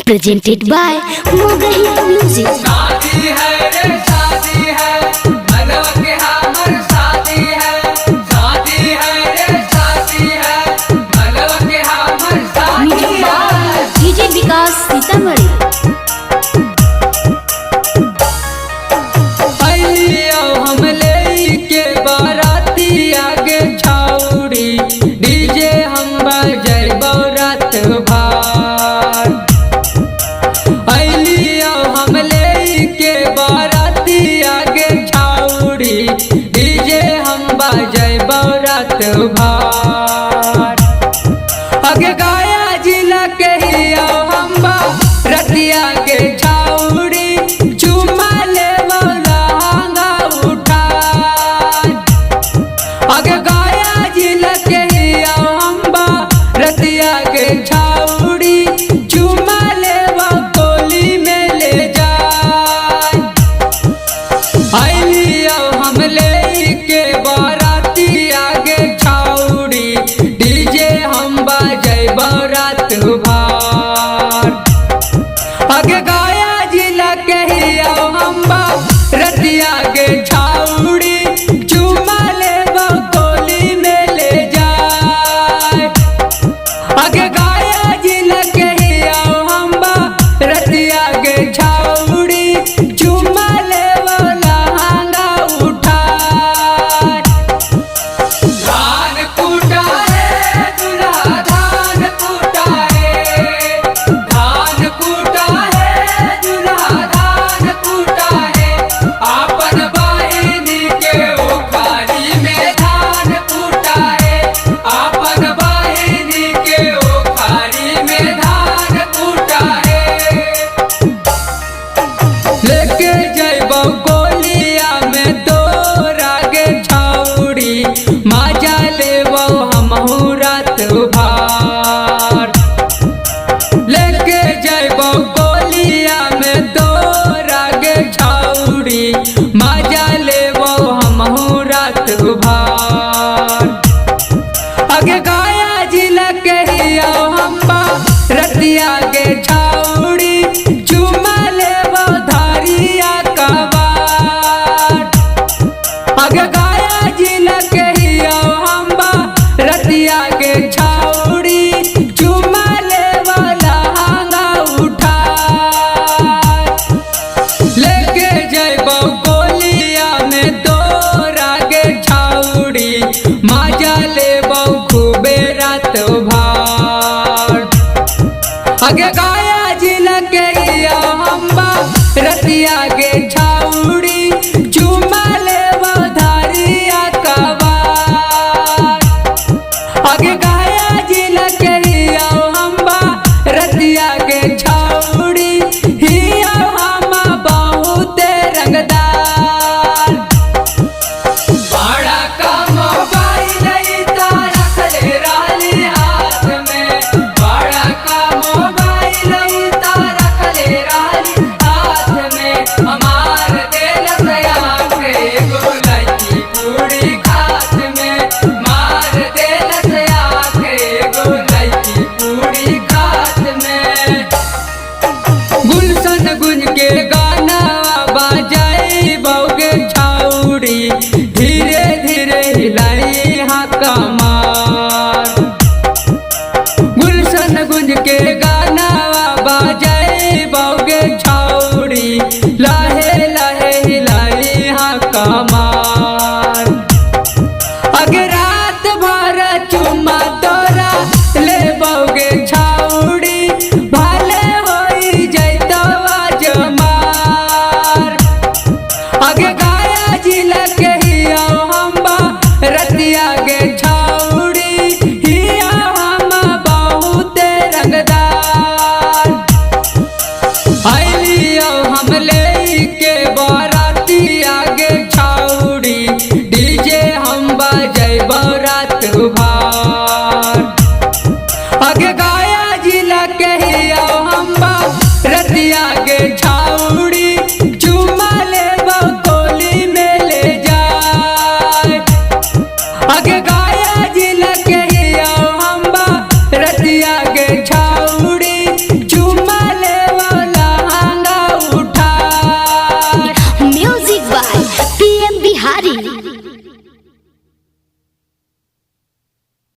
presented by Mogahi Music. शादी है रे शादी है मनवा के हमर शादी है रे शादी है मनवा के हमर शादी है। DJ विकास सीतामढ़ी। अइलियो हम लेके बाराती आगे छाउड़ी डीजे हम बजैबो रात भर। अइलियो हम लेके बाराती आगे छाउड़ी डीजे हम बजैबो रात भर। आगे गाया जिला के हियो हम रतिया के छाउड़ी चुमा लेबो लहंगा उठा। आगे गाया जिला के हियो हम रतिया के छाउड़ी चुमा लेबो कोली में ले जाए। अइलियो हम लेके बाराती आगे छाउड़ी डीजे हम बजैबो रात भर। आगे गाया जिला के हियो हम रतिया के छाउड़ी चुमा लेबो कोली में ले जाए। आगे गाया जिला के हियो हम रतिया के छाउड़ी चुमा लेबो लहंगा उठा। धान कूटा है दूल्हा धान कूटा है धान कूटा है दूल्हा धान कूटा है। आपन बहिनी के ओखारी में धान कूटा है आपन बहिनी के ओखारी में धान कूटा है। लेके जैबो गोलिया में तोरा के छाउड़ी मजा लेबो हमहू रात भर। लेके जैबो गोलिया में तोरा के छाउड़ी मजा लेबो हमहू रात भर। आगे गाया जिला के हियो हम रतिया के छाउड़ी चुमा लेबो धारिया कबार। आगे गाया जिला के हियो हम रतिया के छाउड़ी चुमा लेबो लहंगा उठा। लेके जैबो गोलिया में तोरा के छाउड़ी मजा लेबो खूबे रात भर। आगे गाया जिला के हियो हम रतिया के छाउड़ी चुमा लेबो धारिया कबार। आगे गाया जिला के हियो हम रतिया के छाउड़ी हियो हम बहुते रंगदार। बड़ा का मोबाइल इता रखले रहली हाथ में बड़ा का मोबाइल इता रखले रहली हाथ में। हमार दिल सया के गोलकी पूरी खात में मार दिल सया के गोलकी पूरी खात में। गुलशन गुंज के गाना बजाई बौगे छाउड़ी धीरे धीरे हिलाई हाँ कमार। गुलशन गुंज के गाना बजाई बौगे छाउड़ी लाहे लाहे हिलाई हाँ कमार। आगे रात भर चुमा तोरा ले बौगे छाउड़ी भले होई जैतो जमार। मोतिहारी।